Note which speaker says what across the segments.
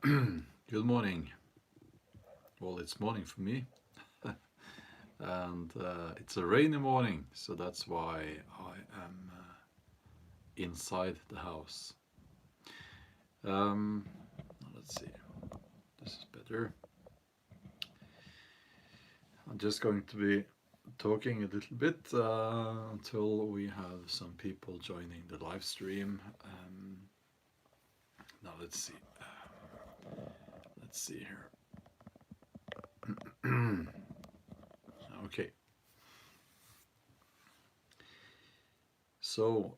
Speaker 1: Good morning. Well, it's morning for me, and it's a rainy morning, so that's why I am inside the house. Um, let's see, this is better. I'm just going to be talking a little bit until we have some people joining the live stream. Now let's see. Let's see here. Okay. So,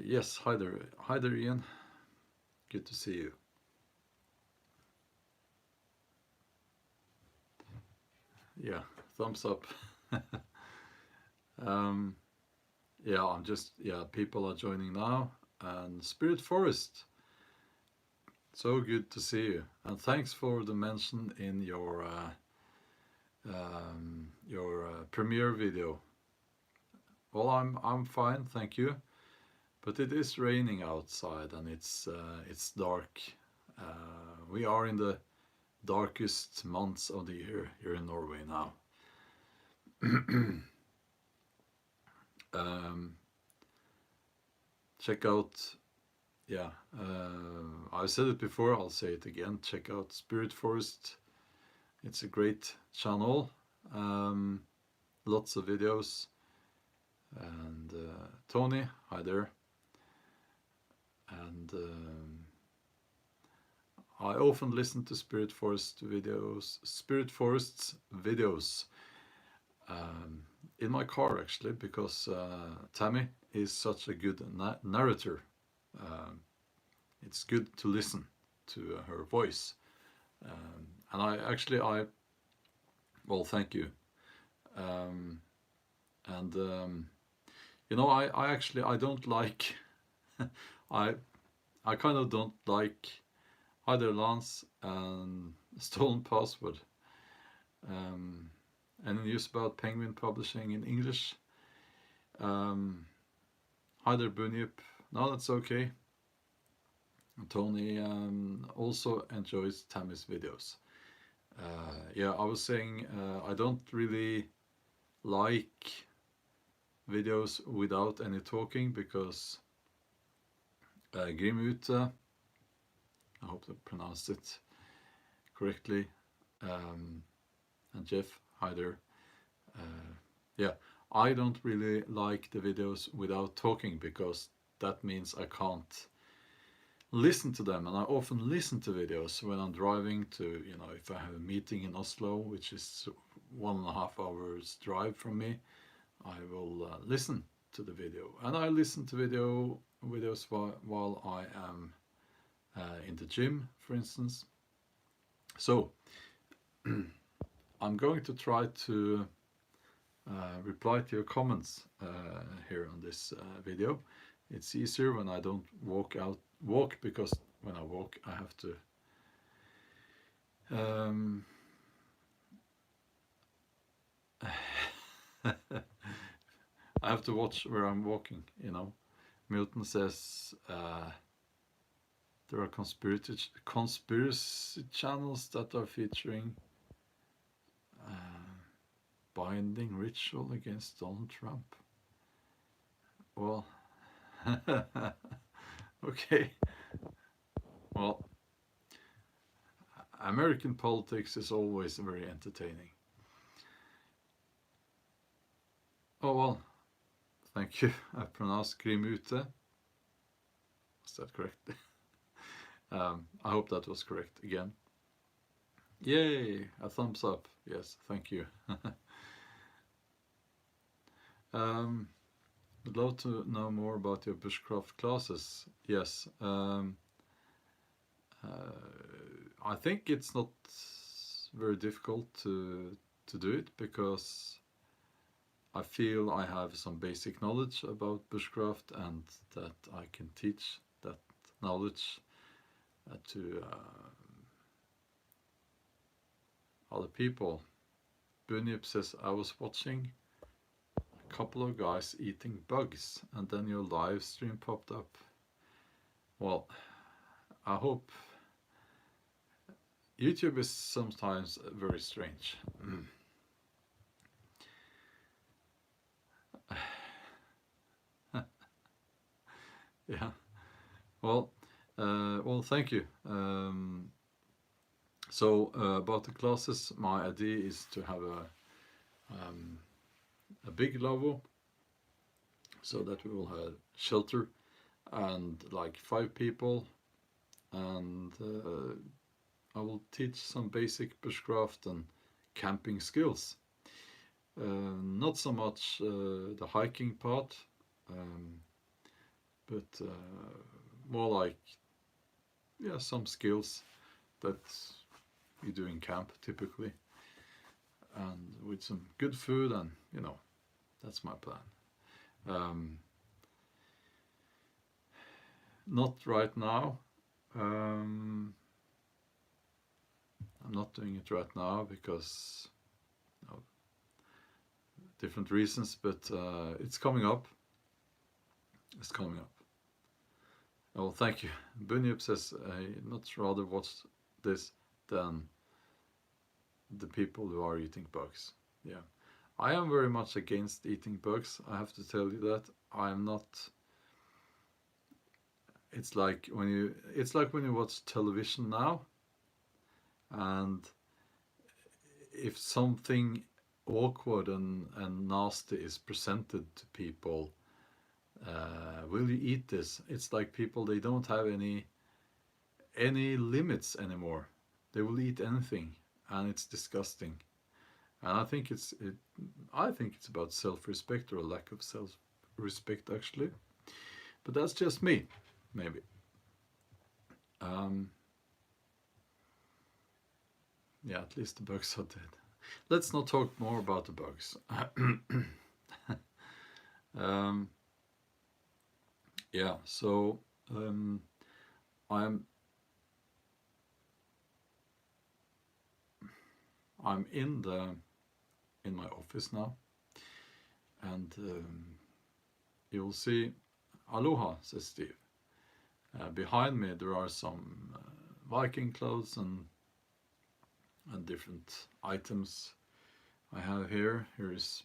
Speaker 1: yes, hi there, Ian. Good to see you. Yeah, thumbs up. Yeah, people are joining now. And Spirit Forest, so good to see you. And thanks for the mention in your premiere video. Well, I'm fine, thank you. But it is raining outside and it's dark. We are in the darkest months of the year here in Norway now. Check out, yeah, I've said it before, I'll say it again. Check out Spirit Forest. It's a great channel. Lots of videos. And Tony, hi there. And I often listen to Spirit Forest's videos in my car actually, because Tammy is such a good narrator. It's good to listen to her voice. And well, thank you. You know, I don't like, I kind of don't like either Lance and Stolen Password. Any news about Penguin Publishing in English? Hi there, Bunyip. No, that's okay. Tony also enjoys Tammy's videos. Yeah, I was saying I don't really like videos without any talking because Grimute, I hope I pronounced it correctly, and Jeff, hi there. Yeah, I don't really like the videos without talking because that means I can't listen to them, and I often listen to videos when I'm driving to, you know, if I have a meeting in Oslo, which is 1.5 hours drive from me, I will listen to the video, and I listen to videos while I am in the gym, for instance. So I'm going to try to reply to your comments here on this video. It's easier when I don't walk, because when I walk I have to I have to watch where I'm walking, you know. Milton says there are conspiracy channels that are featuring binding ritual against Donald Trump. Well, okay. Well, American politics is always very entertaining. Oh well, thank you. I pronounced Grimute. Was that correct? I hope that was correct again. Yay! A thumbs up. Yes, thank you. I'd love to know more about your bushcraft classes. Yes. I think it's not very difficult to do it because I feel I have some basic knowledge about bushcraft and that I can teach that knowledge to other people. Bunyip says, I was watching a couple of guys eating bugs and then your live stream popped up. Well, I hope YouTube is sometimes very strange. Yeah. Well, thank you. So about the classes, my idea is to have a big lavabo, so that we will have shelter and like 5 people, and I will teach some basic bushcraft and camping skills. Not so much the hiking part, but more like, yeah, some skills that you do in camp typically, and with some good food, and that's my plan. Not right now. I'm not doing it right now because of different reasons, but it's coming up. It's coming up. Oh, thank you. Bunyip says I much rather watch this than the people who are eating bugs. Yeah, I am very much against eating bugs. I have to tell you that. I am not. It's like when you watch television now, and if something awkward and nasty is presented to people, will you eat this? It's like people, they don't have any limits anymore. They will eat anything, and it's disgusting. And I think it's about self-respect, or a lack of self-respect actually. But that's just me, maybe. Yeah, at least the bugs are dead. Let's not talk more about the bugs. Yeah, so I'm in my office now, and you'll see. Aloha, says Steve. Behind me there are some Viking clothes and different items I have here. Here's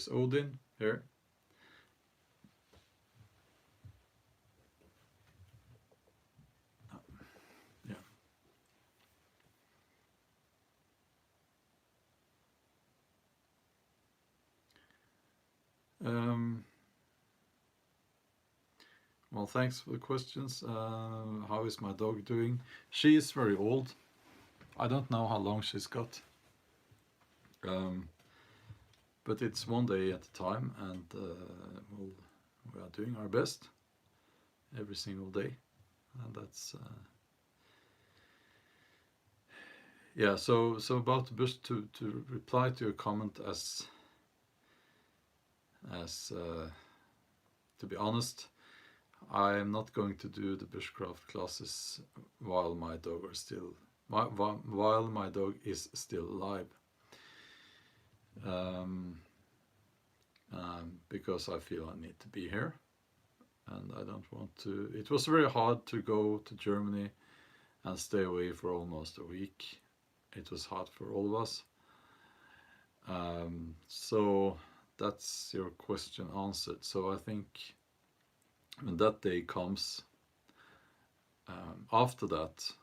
Speaker 1: Odin here. Yeah. Well, thanks for the questions. How is my dog doing? She is very old. I don't know how long she's got. But it's one day at a time, and we are doing our best every single day, and that's yeah. So about the bush, to reply to your comment, as to be honest, I am not going to do the bushcraft classes while my dog is still alive. Because I feel I need to be here, and I don't want to. It was very hard to go to Germany and stay away for almost a week. It was hard for all of us. So that's your question answered. So I think when that day comes, after that,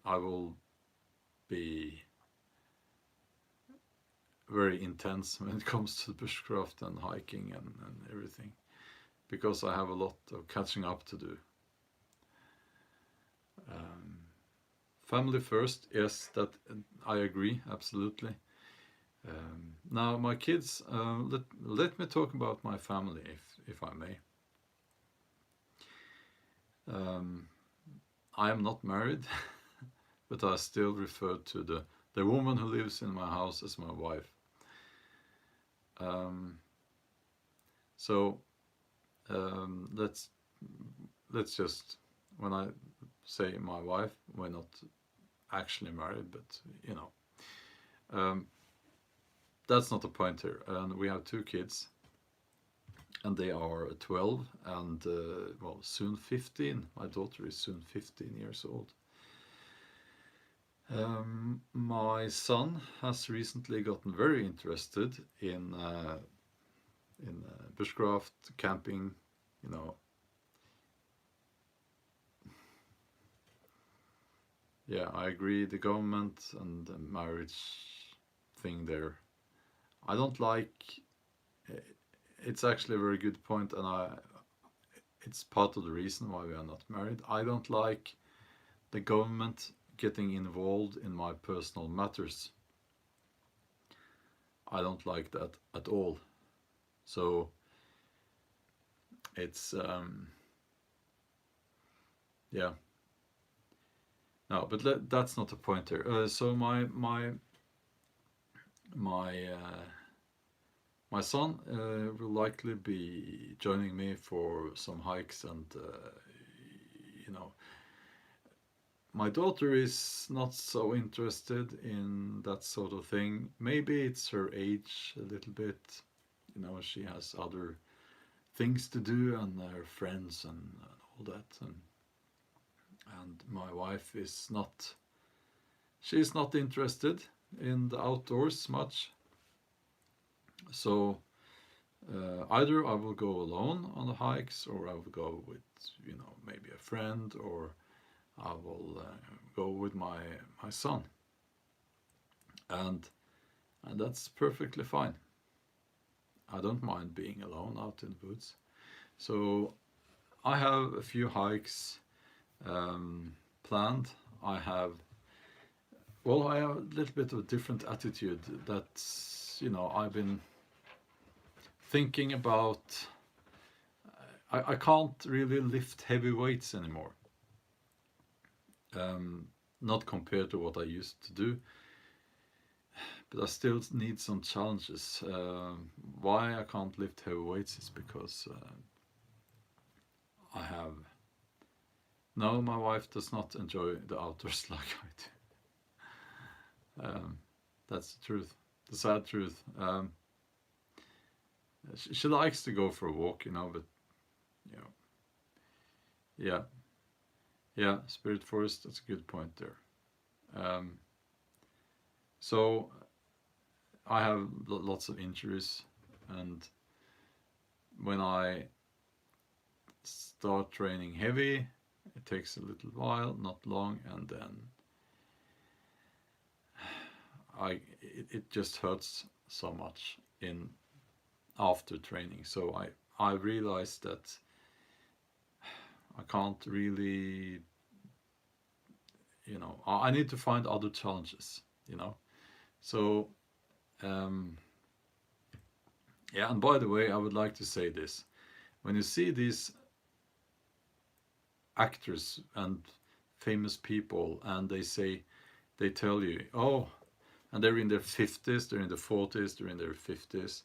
Speaker 1: I will be very intense when it comes to bushcraft and hiking and everything, because I have a lot of catching up to do. Family first, yes, that I agree, absolutely. Now my kids, let me talk about my family, if I may. I am not married, but I still refer to the woman who lives in my house as my wife. So let's just, when I say my wife, we're not actually married, but that's not the point here. And we have 2 kids, and they are 12 and well, soon 15. My daughter is soon 15 years old. My son has recently gotten very interested in bushcraft, camping, you know. Yeah, I agree. The government and the marriage thing there, I don't like. It's actually a very good point, and it's part of the reason why we are not married. I don't like the government getting involved in my personal matters. I don't like that at all. So it's yeah. No, but that's not the point here. So my son will likely be joining me for some hikes, and you know, my daughter is not so interested in that sort of thing. Maybe it's her age a little bit. You know, she has other things to do and her friends and all that. And my wife is not. She's not interested in the outdoors much. So either I will go alone on the hikes, or I will go with, maybe a friend, or I will go with my son, and that's perfectly fine. I don't mind being alone out in the woods. So I have a few hikes planned. I have a little bit of a different attitude. That's, I've been thinking about. I can't really lift heavy weights anymore. Not compared to what I used to do, but I still need some challenges. Why I can't lift heavy weights is because my wife does not enjoy the outdoors like I do. That's the truth, the sad truth. She likes to go for a walk, but yeah, Spirit Forest. That's a good point there. So I have lots of injuries, and when I start training heavy, it takes a little while, not long, and then it just hurts so much after training. So I realized that I can't really, I need to find other challenges, So yeah, and by the way, I would like to say this. When you see these actors and famous people, and they tell you, oh, and they're in their 50s, they're in their 40s, they're in their 50s.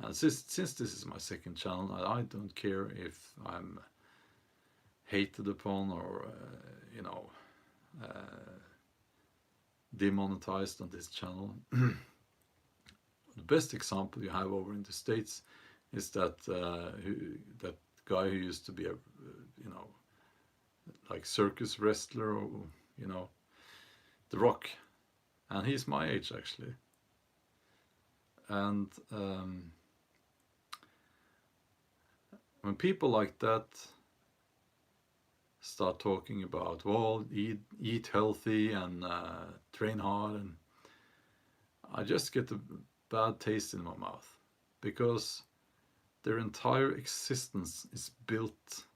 Speaker 1: And since this is my second channel, I don't care if I'm hated upon or, demonetized on this channel. The best example you have over in the States is that guy who used to be a, like circus wrestler, or, The Rock. And he's my age, actually. And when people like that start talking about, well, eat healthy and train hard, and I just get a bad taste in my mouth, because their entire existence is built,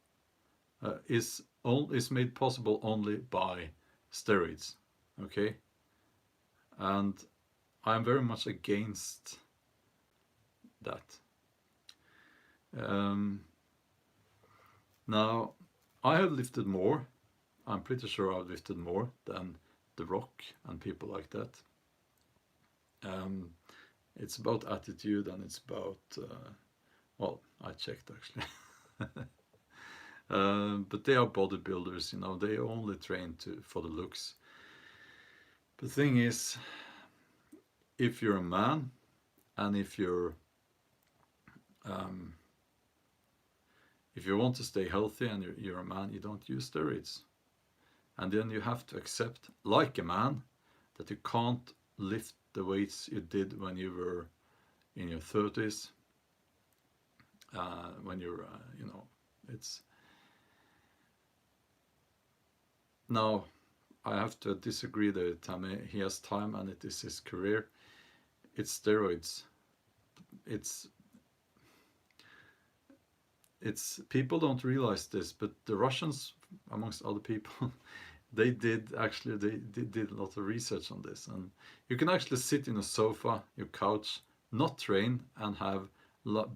Speaker 1: is made possible only by steroids, okay? And I'm very much against that. Now, I have lifted more. I'm pretty sure I've lifted more than The Rock and people like that. It's about attitude, and it's about, I checked actually. But they are bodybuilders, they only train for the looks. The thing is, if you're a man, and if you're if you want to stay healthy and you're a man, you don't use steroids. And then you have to accept, like a man, that you can't lift the weights you did when you were in your 30s. When you're, it's. Now, I have to disagree there, Tammy. He has time and it is his career. It's steroids. It's people don't realize this, but the Russians, amongst other people, they did a lot of research on this, and you can actually sit in a sofa, your couch, not train, and have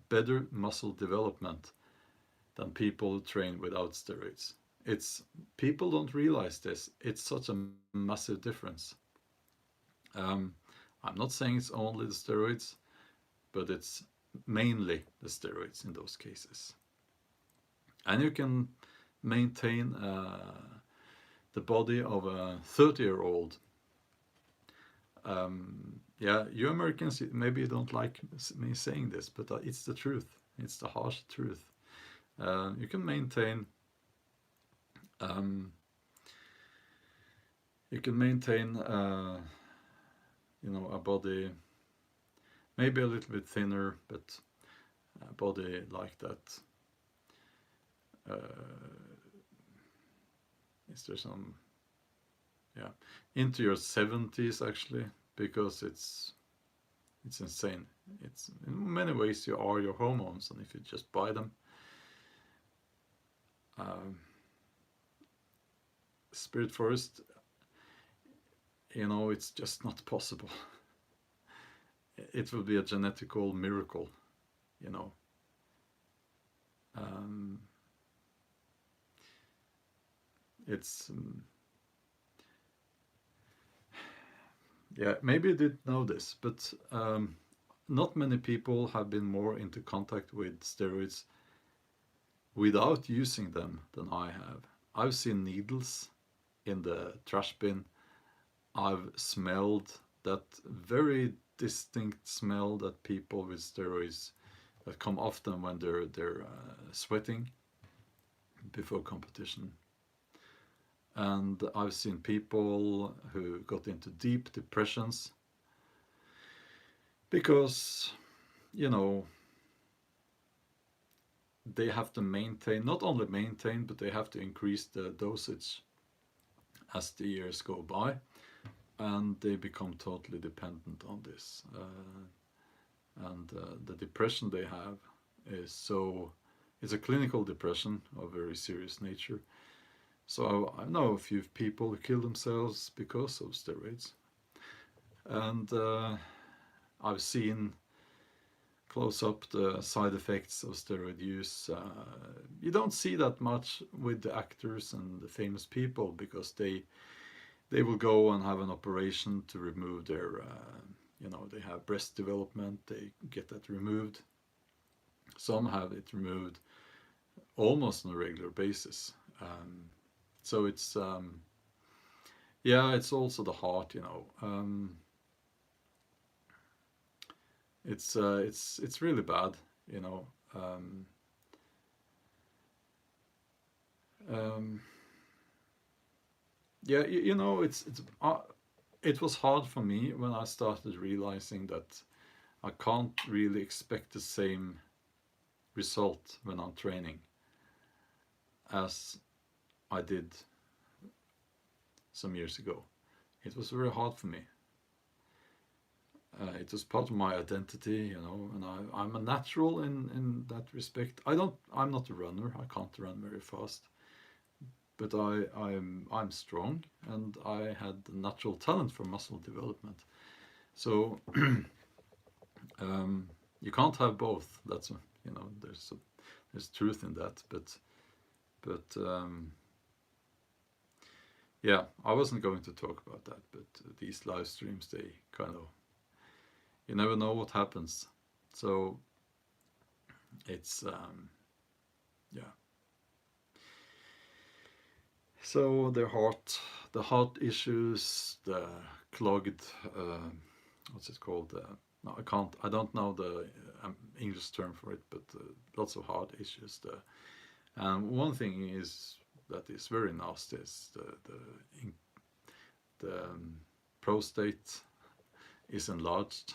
Speaker 1: better muscle development than people who train without steroids. People don't realize this. It's such a massive difference. I'm not saying it's only the steroids, but it's mainly the steroids in those cases. And you can maintain the body of a 30-year-old. Yeah, you Americans, maybe you don't like me saying this, but it's the truth. It's the harsh truth. You can maintain a body maybe a little bit thinner, but a body like that. Is there some, yeah, into your 70s actually, because it's insane. It's in many ways you are your hormones, and if you just buy them, Spirit Forest, it's just not possible. It will be a genetical miracle, it's yeah, maybe you didn't know this, but not many people have been more into contact with steroids without using them than I have. I've seen needles in the trash bin. I've smelled that very distinct smell that people with steroids that come often when they're sweating before competition. And I've seen people who got into deep depressions because, they have to maintain, not only maintain, but they have to increase the dosage as the years go by, and they become totally dependent on this. And the depression they have it's a clinical depression of very serious nature. So I know a few people who kill themselves because of steroids. And I've seen close up the side effects of steroid use. You don't see that much with the actors and the famous people, because they will go and have an operation to remove their, they have breast development, they get that removed. Some have it removed almost on a regular basis. So it's, it's also the heart, it's really bad, yeah, it was hard for me when I started realizing that I can't really expect the same result when I'm training as I did some years ago. It was very hard for me. It was part of my identity, and I'm a natural in that respect. I'm not a runner. I can't run very fast, but I'm strong, and I had a natural talent for muscle development. So you can't have both. That's there's truth in that, but yeah, I wasn't going to talk about that, but these live streams, they kind of, you never know what happens. So it's yeah. So the heart issues, the clogged, what's it called? No, I don't know the English term for it, but lots of heart issues. And one thing is that is very nasty is the prostate is enlarged.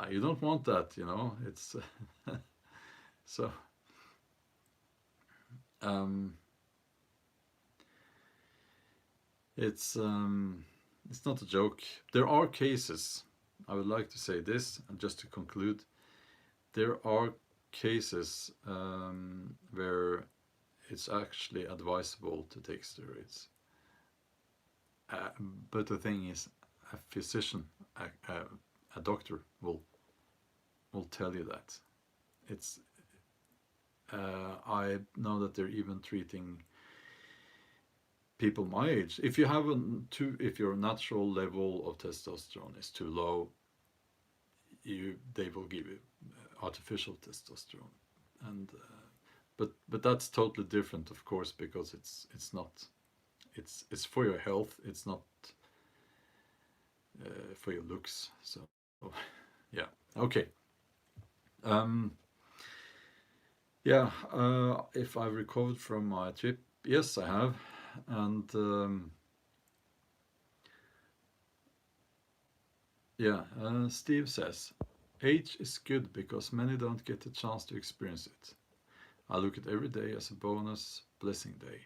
Speaker 1: You don't want that, you know. It's so um, it's not a joke. There are cases. I would like to say this, and just to conclude, there are cases where it's actually advisable to take steroids. But the thing is, a physician, a doctor will tell you that. It's I know that they're even treating people my age. If you have if your natural level of testosterone is too low, they will give you artificial testosterone, and but that's totally different, of course, because it's not it's for your health. It's not for your looks. So yeah, okay. Um, yeah, if I've recovered from my trip, yes, I have, and yeah, Steve says, age is good because many don't get the chance to experience it. I look at every day as a bonus blessing day.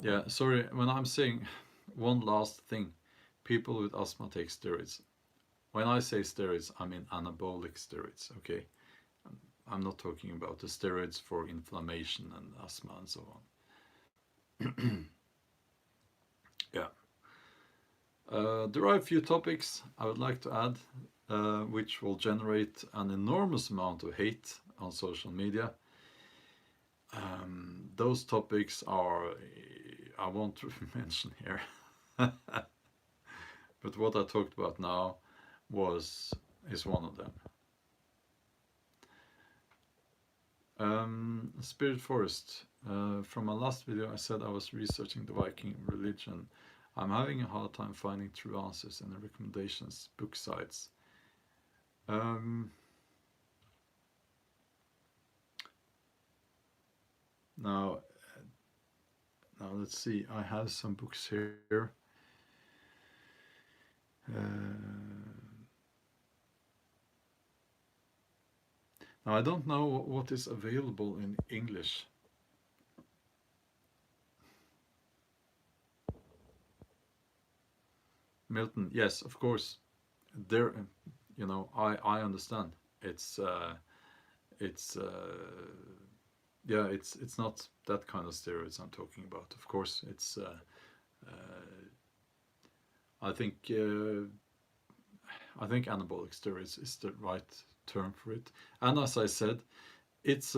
Speaker 1: Yeah, sorry, when I'm saying one last thing, people with asthma take steroids. When I say steroids, I mean anabolic steroids, okay? I'm not talking about the steroids for inflammation and asthma and so on. Yeah. There are a few topics I would like to add, which will generate an enormous amount of hate on social media. Those topics are, I won't mention here, but what I talked about now is one of them. Spirit Forest. From my last video, I said I was researching the Viking religion. I'm having a hard time finding true answers in the recommendations book sites. Now let's see. I have some books here. Now I don't know what is available in English. Milton, yes, of course. There, you know, I understand. It's yeah, it's not that kind of steroids I'm talking about. Of course, it's I think anabolic steroids is the right term for it. And as I said, it's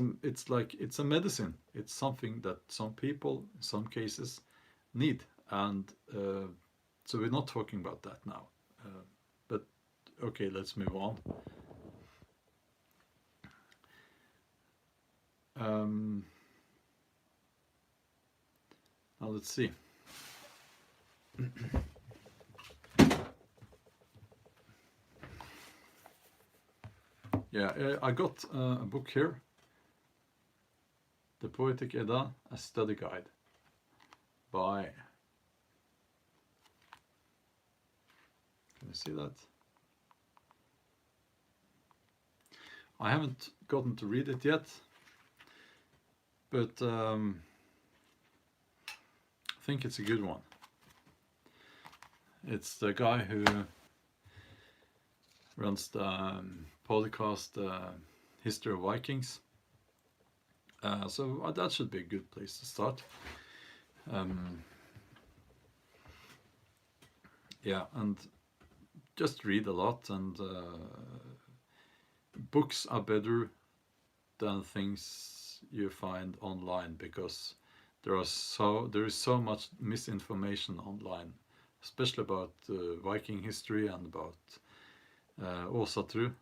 Speaker 1: like it's a medicine. It's something that some people, in some cases, need, and so we're not talking about that now. But okay, let's move on. Now let's see. Yeah, I got a book here, The Poetic Edda, a study guide by, can you see that? I haven't gotten to read it yet, but I think it's a good one. It's the guy who runs the podcast History of Vikings. So that should be a good place to start. Yeah, and just read a lot, and books are better than things you find online, because there is so much misinformation online, especially about Viking history and about Åsatru.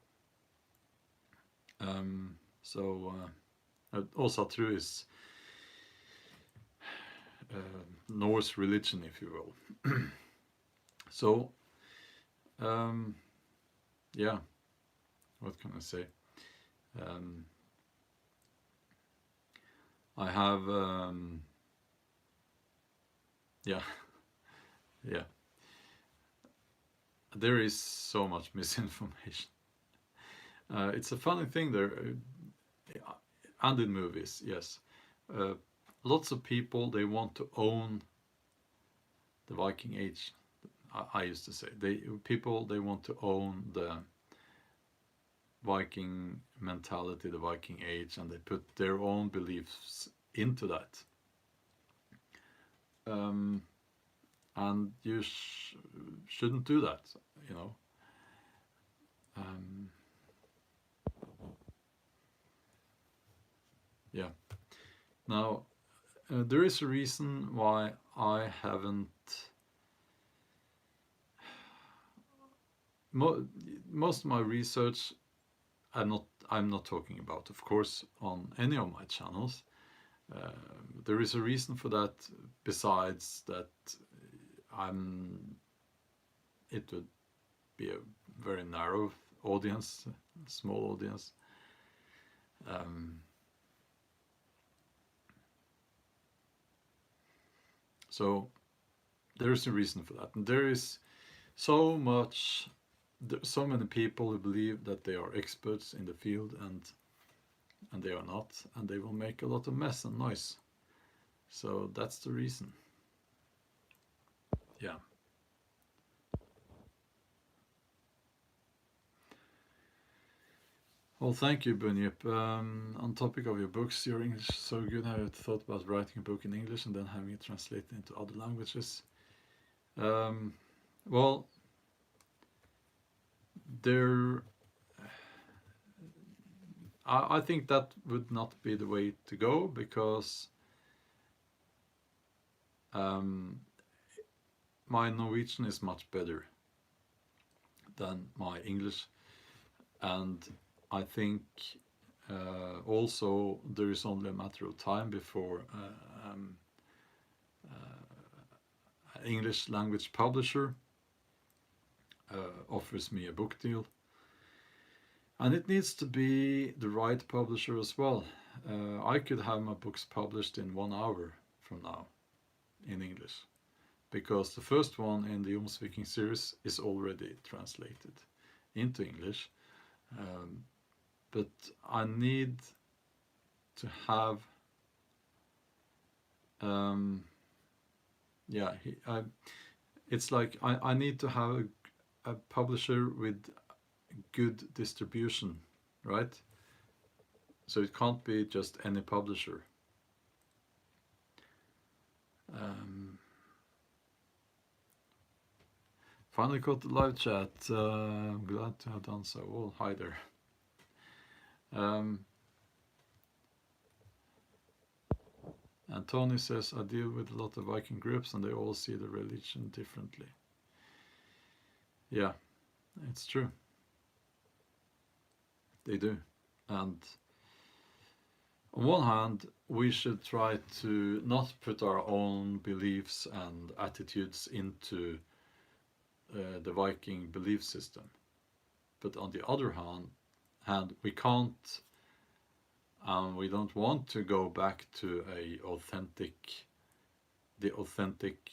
Speaker 1: Åsatru is Norse religion, if you will. So, yeah, what can I say? I have yeah, yeah. There is so much misinformation. It's a funny thing there, and in movies, yes. Uh, Lots of people, they want to own the Viking Age. I used to say they want to own the Viking mentality, the Viking Age, and they put their own beliefs into that. Um, and you shouldn't do that, you know. Um, yeah. Now, there is a reason why I haven't. Most of my research, I'm not talking about, of course, on any of my channels. Uh, there is a reason for that. Besides that, I'm. It would be a very narrow audience, small audience. Um, so there is a reason for that, and there is so much, so many people who believe that they are experts in the field, and they are not, and they will make a lot of mess and noise. So that's the reason. Yeah. Well, thank you, Bunyip. On topic of your books, your English is so good. Have you thought about writing a book in English and then having it translated into other languages? Um, well, there. I think that would not be the way to go, because um, my Norwegian is much better than my English, and I think also there is only a matter of time before an English language publisher offers me a book deal. And it needs to be the right publisher as well. I could have my books published in 1 hour from now in English, because the first one in the Jomsviking series is already translated into English. But I need to have, yeah, it's like I need to have a publisher with good distribution, right? So it can't be just any publisher. Finally got the live chat. I'm glad to have done so. Oh, hi there. And Tony says, I deal with a lot of Viking groups and they all see the religion differently. Yeah, it's true. They do. And on one hand, we should try to not put our own beliefs and attitudes into the Viking belief system. But on the other hand, we can't, we don't want to go back to the authentic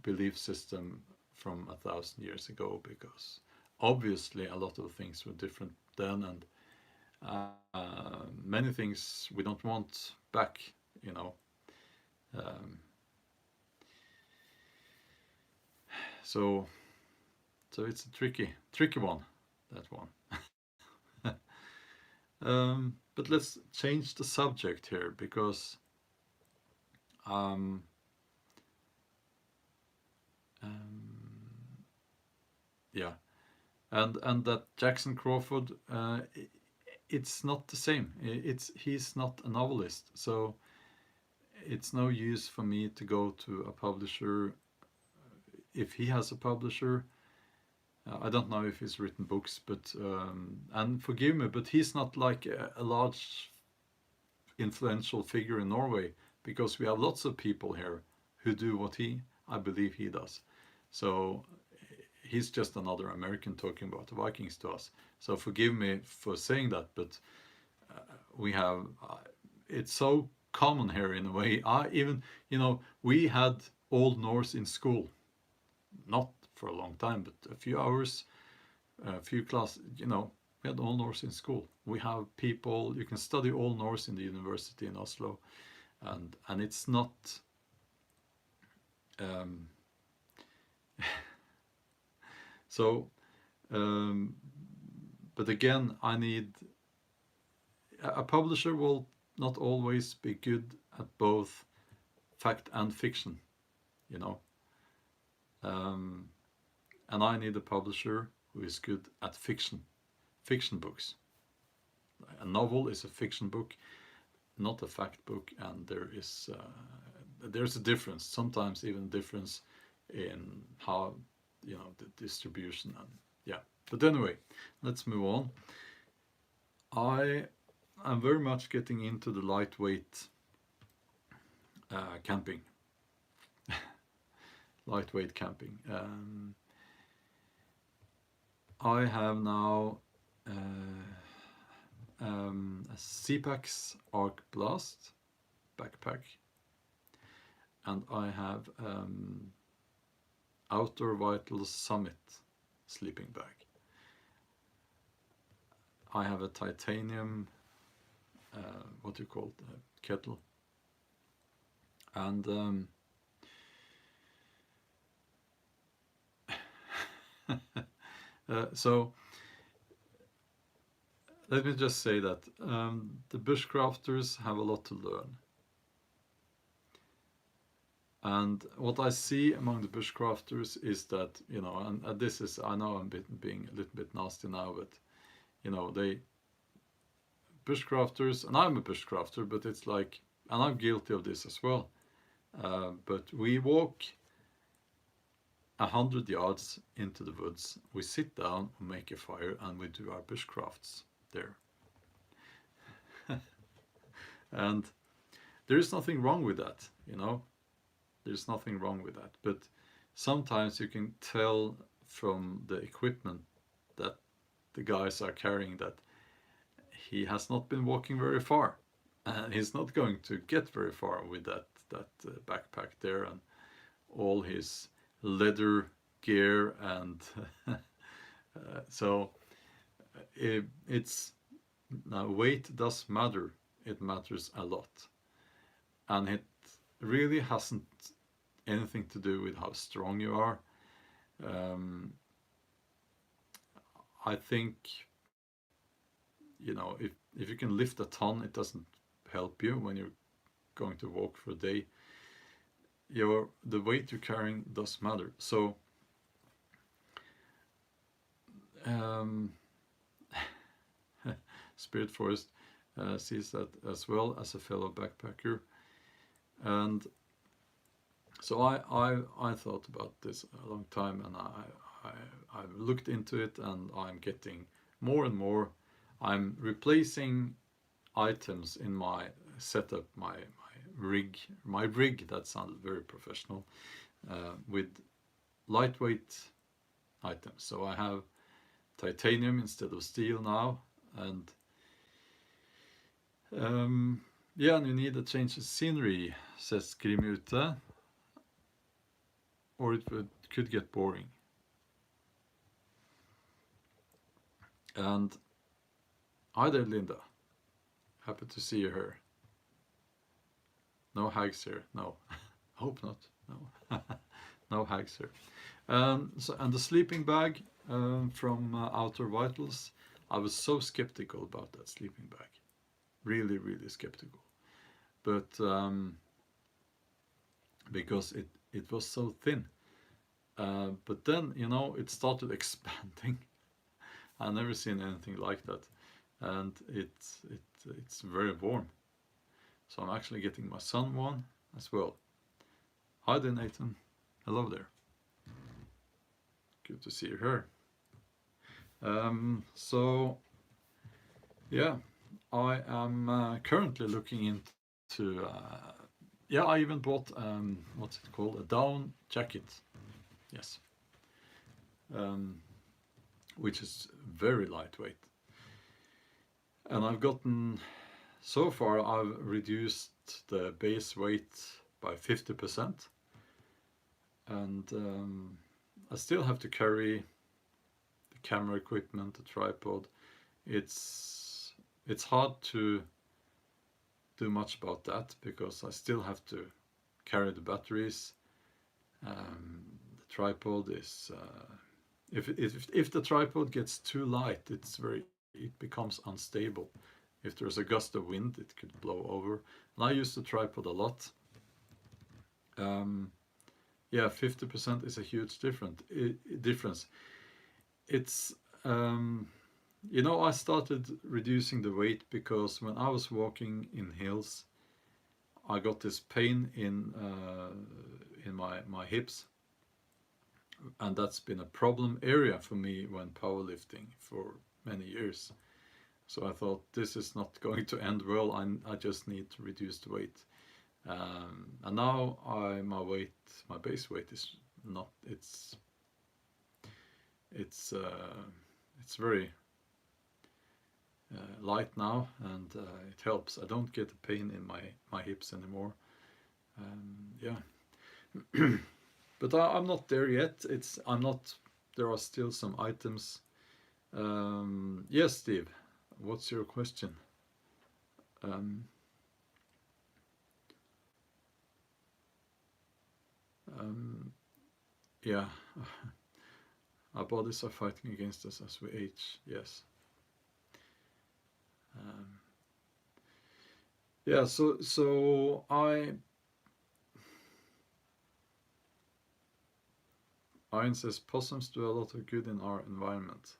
Speaker 1: belief system from 1,000 years ago, because obviously a lot of things were different then, and many things we don't want back, you know. So it's a tricky one, that one. But let's change the subject here, because yeah, and that Jackson Crawford, it's not the same. He's not a novelist, so it's no use for me to go to a publisher if he has a publisher. I don't know if he's written books, but and forgive me, but he's not like a large influential figure in Norway, because we have lots of people here who do what I believe he does. So he's just another American talking about the Vikings to us. So forgive me for saying that, but we have it's so common here in a way. I even, we had Old Norse in school, not for a long time, but a few hours, a few classes, we had Old Norse in school. We have people, you can study Old Norse in the university in Oslo, and it's not, so, but again, I need, a publisher will not always be good at both fact and fiction, and I need a publisher who is good at fiction books. A novel is a fiction book, not a fact book, and there's a difference, sometimes even a difference in how, the distribution, and yeah. But anyway, let's move on. I am very much getting into the lightweight camping. Lightweight camping. I have now a CPAX Arc Blast backpack, and I have Outdoor Vital Summit sleeping bag. I have a titanium, what do you call it, kettle, and so let me just say that the bushcrafters have a lot to learn. And what I see among the bushcrafters is that, and this is, I know I'm being a little bit nasty now, but, they, bushcrafters, and I'm a bushcrafter, but it's like, and I'm guilty of this as well, but we walk 100 yards into the woods, we sit down, we make a fire, and we do our bushcrafts there. And there is nothing wrong with that, There's nothing wrong with that. But sometimes you can tell from the equipment that the guys are carrying that he has not been walking very far. And he's not going to get very far with that backpack there and all his leather gear, and so it's now, weight does matter. It matters a lot, and it really hasn't anything to do with how strong you are. I think, if you can lift a ton, it doesn't help you when you're going to walk for a day. The weight you're carrying does matter. So Spirit Forest sees that as well as a fellow backpacker. And so I thought about this a long time, and I've looked into it, and I'm getting more and more. I'm replacing items in my setup, my rig, that sounded very professional, with lightweight items. So I have titanium instead of steel now, and yeah, and you need a change of scenery, says Grimute, or it could get boring. And hi there, Linda. Happy to see you here. No hags here. No, hope not. No, no hags here. So, and the sleeping bag from Outer Vitals, I was so skeptical about that sleeping bag. Really, really skeptical. But because it was so thin. But then, it started expanding. I've never seen anything like that. And it's very warm. So I'm actually getting my son one as well. Hi there, Nathan. Hello there. Good to see you here. So yeah, I am currently looking into yeah, I even bought what's it called, a down jacket. Yes, which is very lightweight, and I've gotten so far I've reduced the base weight by 50%, and I still have to carry the camera equipment, the tripod. It's hard to do much about that because I still have to carry the batteries. The tripod is if the tripod gets too light, it becomes unstable. If there's a gust of wind, it could blow over. And I use the tripod a lot. Yeah, 50% is a huge difference. It's I started reducing the weight because when I was walking in hills, I got this pain in my hips, and that's been a problem area for me when powerlifting for many years. So I thought, this is not going to end well. I just need to reduce the weight, and now my base weight is not. It's very light now, and it helps. I don't get a pain in my hips anymore. Yeah. But I'm not there yet. I'm not. There are still some items. Yes, Steve. What's your question? Yeah. Our bodies are fighting against us as we age. Yes. Yeah. So Ian says possums do a lot of good in our environment.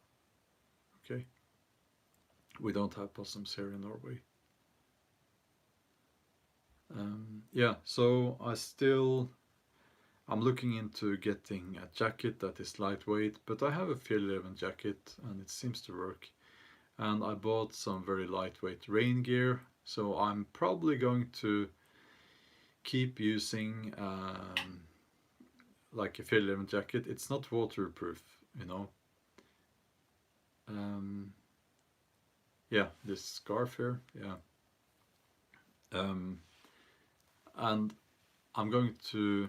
Speaker 1: Okay. We don't have possums here in Norway. Yeah, so I'm looking into getting a jacket that is lightweight, but I have a Fjällräven jacket and it seems to work. And I bought some very lightweight rain gear, so I'm probably going to keep using like a Fjällräven jacket. It's not waterproof, you know. Yeah, this scarf here, yeah. And I'm going to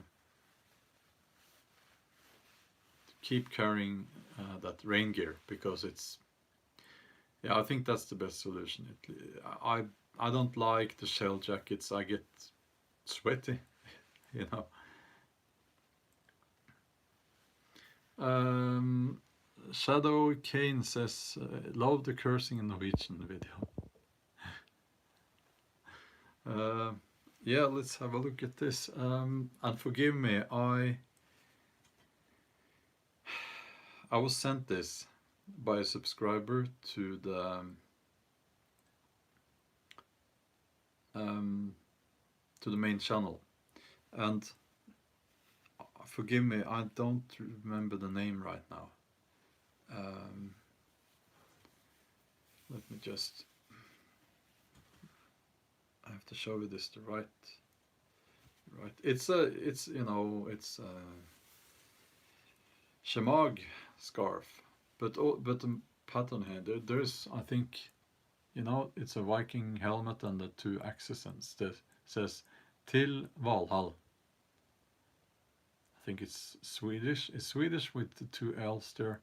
Speaker 1: keep carrying that rain gear because I think that's the best solution. I don't like the shell jackets. I get sweaty, you know. Shadow Kane says, love the cursing in Norwegian video. Yeah, let's have a look at this. And forgive me, I was sent this by a subscriber to the main channel, and forgive me, I don't remember the name right now. Let me just. I have to show you this the right. It's a shemag scarf, but the pattern here there's I think, it's a Viking helmet and the two accents that says Till Valhall. I think it's Swedish. It's Swedish with the two L's there.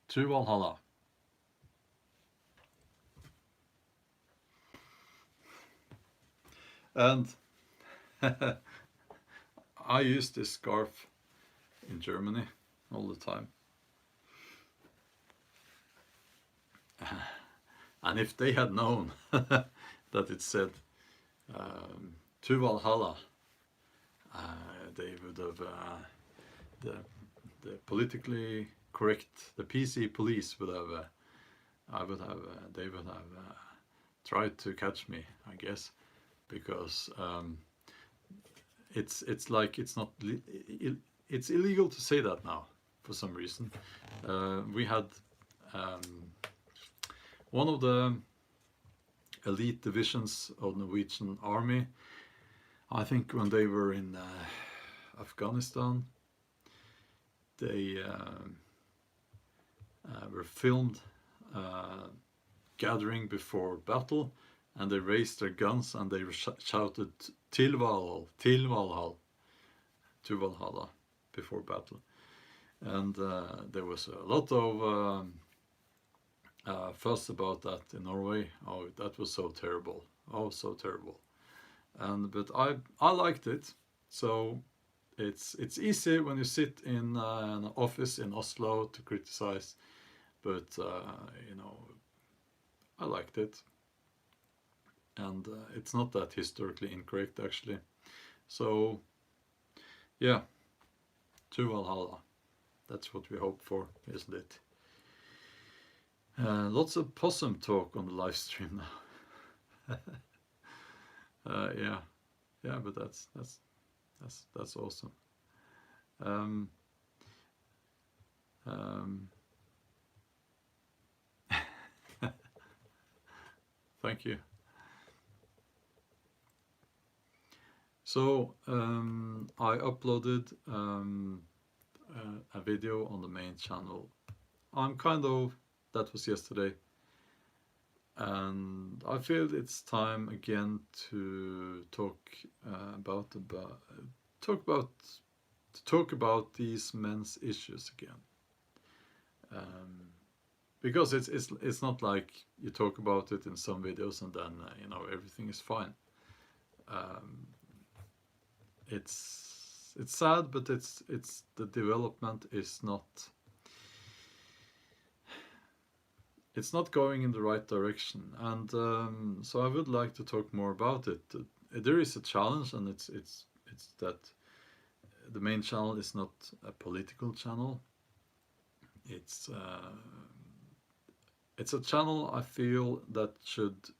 Speaker 1: To Valhalla. And I use this scarf in Germany all the time. And if they had known that it said to Valhalla, they would have the politically correct, the PC police would have they would have tried to catch me, I guess, because it's like it's illegal to say that now for some reason. We had one of the elite divisions of Norwegian army, I think when they were in Afghanistan, they were filmed gathering before battle, and they raised their guns and they shouted "Til Valhall, Til Valhall," to Valhalla before battle. And there was a lot of fuss about that in Norway. Oh, that was so terrible. Oh, so terrible. But I liked it. So it's easy when you sit in an office in Oslo to criticize, but you know, I liked it, and it's not that historically incorrect actually. So yeah, to Valhalla. That's what we hope for, isn't it? Lots of possum talk on the live stream now. Yeah, yeah, but that's awesome. Um, um, thank you. So I uploaded a video on the main channel. That was yesterday, and I feel it's time again to talk about these men's issues again. Because it's not like you talk about it in some videos and then you know, everything is fine. It's sad, but it's the development is not. It's not going in the right direction, and so I would like to talk more about it. There is a challenge, and it's that the main channel is not a political channel. It's a channel I feel that should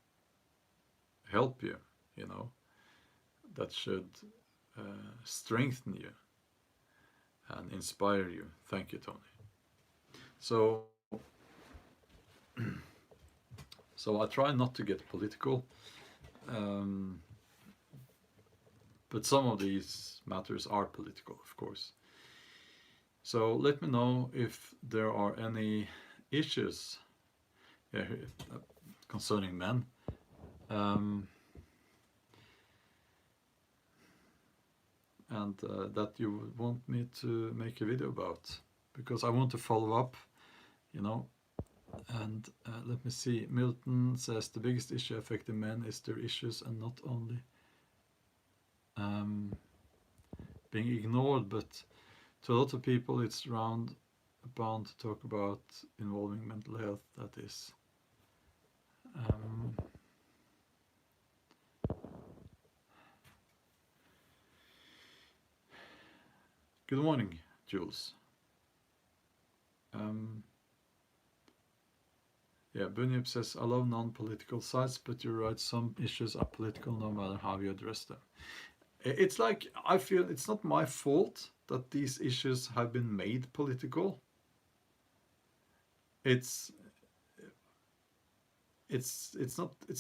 Speaker 1: help you, you know, that should strengthen you and inspire you. Thank you, Tony. So I try not to get political, but some of these matters are political, of course. So let me know if there are any issues concerning men. And that you would want me to make a video about, because I want to follow up, you know. And let me see, Milton says the biggest issue affecting men is their issues and not only being ignored, but to a lot of people it's bound to talk about involving mental health. That is good morning, Jules. Yeah, Bunyip says, I love non-political sites, but you're right, some issues are political no matter how you address them. It's like, I feel it's not my fault that these issues have been made political. It's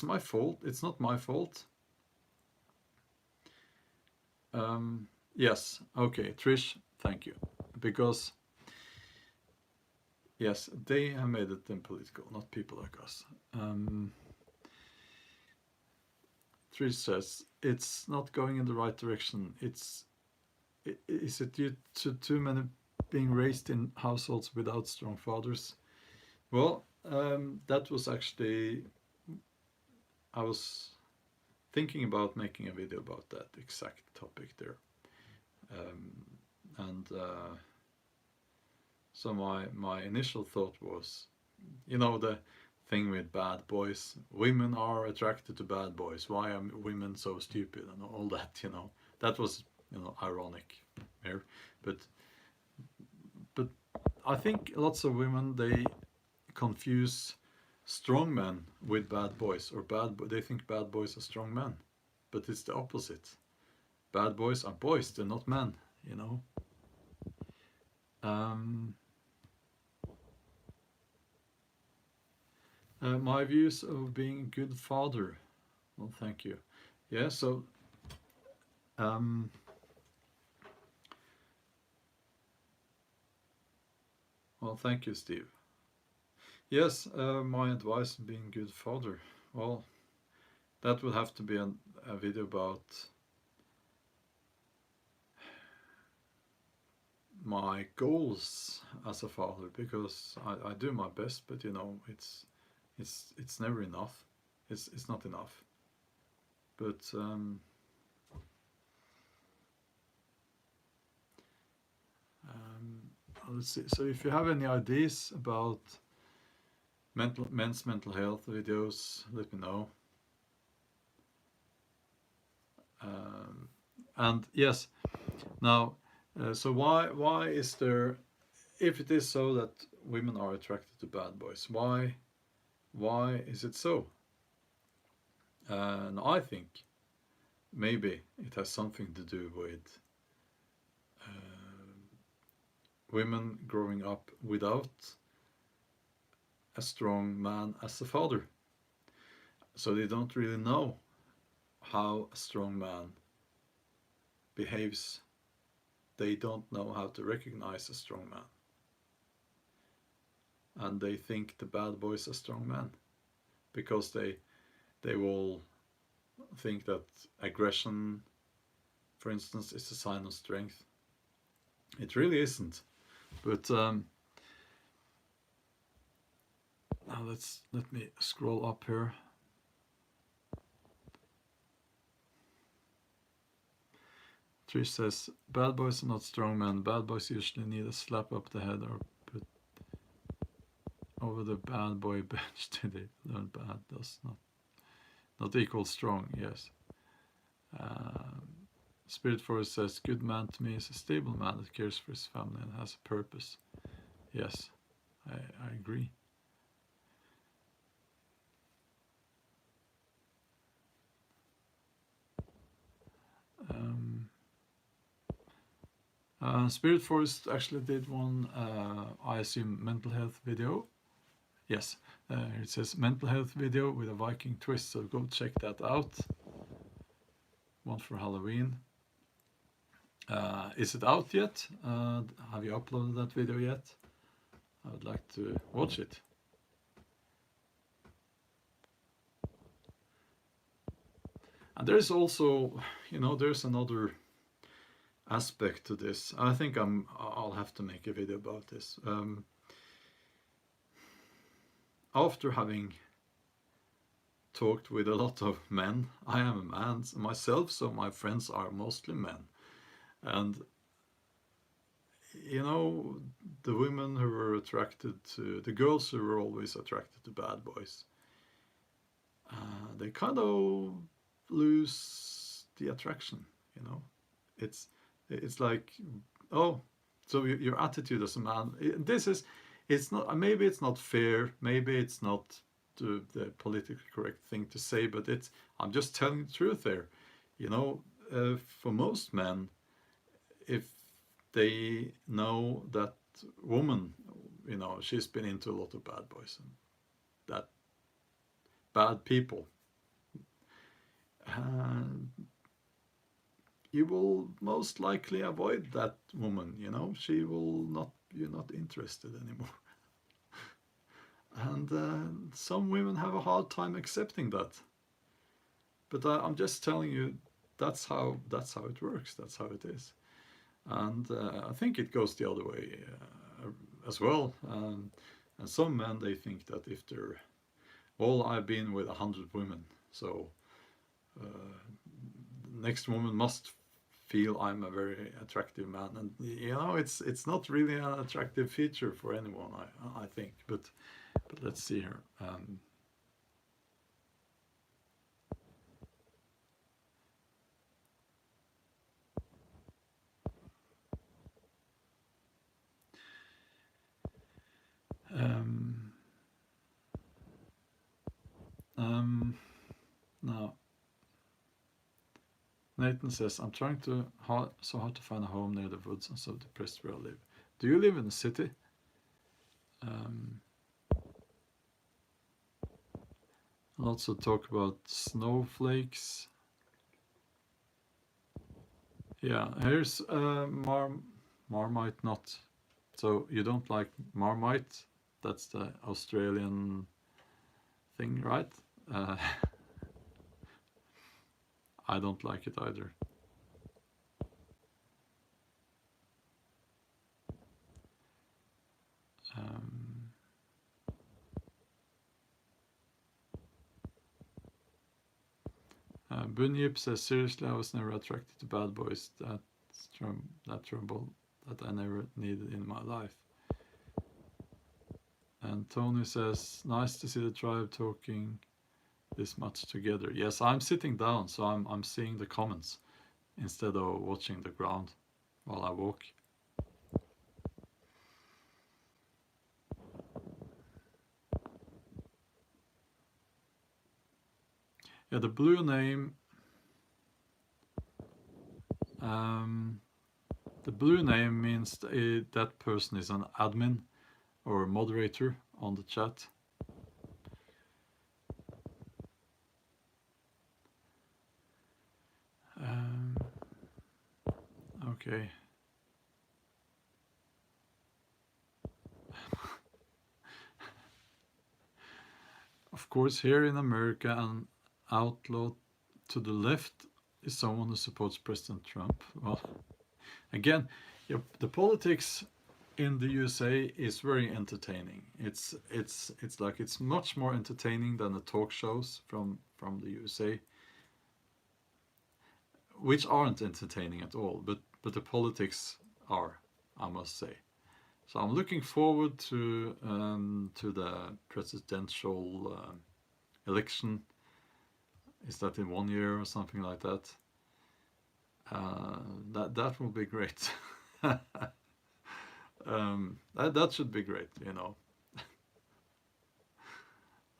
Speaker 1: my fault. It's not my fault. Yes, okay, Trish, thank you. Because yes, they have made it then political, not people like us. Trish says, it's not going in the right direction. Is it due to too many being raised in households without strong fathers? Well, that was actually, I was thinking about making a video about that exact topic there. So my initial thought was, you know, the thing with bad boys, women are attracted to bad boys, why are women so stupid, and all that, you know. That was, you know, ironic here, but I think lots of women, they confuse strong men with bad boys, or they think bad boys are strong men, but it's the opposite. Bad boys are boys, they're not men, you know. My views of being a good father. Well, thank you. Yeah, so well, thank you, Steve. Yes, my advice on being good father. Well, that would have to be a video about my goals as a father, because I do my best, but you know, it's never enough. It's not enough. But let's see. So if you have any ideas about men's mental health videos, let me know. And yes, now, so why is there, if it is so that women are attracted to bad boys, why is it so? And I think maybe it has something to do with women growing up without a strong man as a father. So they don't really know how a strong man behaves. They don't know how to recognize a strong man. And they think the bad boy is a strong man because they will think that aggression, for instance, is a sign of strength. It really isn't. But now let me scroll up here. Trish says, bad boys are not strong men. Bad boys usually need a slap up the head or put over the bad boy bench till they learn bad does not equal strong. Yes. Spirit Forest says, good man to me is a stable man that cares for his family and has a purpose. Yes, I agree. Spirit Forest actually did one, I assume, mental health video. Yes, it says mental health video with a Viking twist, so go check that out. One for Halloween. Is it out yet? Have you uploaded that video yet? I would like to watch it. And there's also, you know, there's another aspect to this. I think I'll have to make a video about this. After having talked with a lot of men, I am a man myself, so my friends are mostly men. And you know, the women who were attracted to, the girls who were always attracted to bad boys, they kind of lose the attraction, you know. It's like, oh, so your attitude as a man, it's not, maybe it's not fair, maybe it's not the politically correct thing to say, but I'm just telling the truth there. You know, for most men, if they know that woman, you know, she's been into a lot of bad boys and that bad people, you will most likely avoid that woman, you know. She will not, you're not interested anymore. And some women have a hard time accepting that. But I'm just telling you, that's how it works. That's how it is. And I think it goes the other way as well. And some men, they think that if they're, well, I've been with 100 women, so next woman must feel I'm a very attractive man. And you know, it's not really an attractive feature for anyone, I think. But let's see here. Now, Nathan says, I'm trying so hard to find a home near the woods. I'm so depressed where I live. Do you live in the city? Lots of talk about snowflakes. Yeah, here's Marmite not. So you don't like Marmite? That's the Australian thing, right? Uh, I don't like it either. Um, Bunyip says, seriously, I was never attracted to bad boys. That trouble that I never needed in my life. And Tony says, nice to see the tribe talking this much together. Yes, I'm sitting down, so I'm seeing the comments instead of watching the ground while I walk. Yeah, the blue name. Um, the blue name means that person is an admin or moderator on the chat. Um, okay. Of course, here in America, an outlaw to the left is someone who supports President Trump. Well, again, the politics in the USA is very entertaining. It's like it's much more entertaining than the talk shows from the USA, which aren't entertaining at all. But the politics are, I must say. So I'm looking forward to the presidential election. Is that in 1 year or something like that? That will be great. That should be great, you know.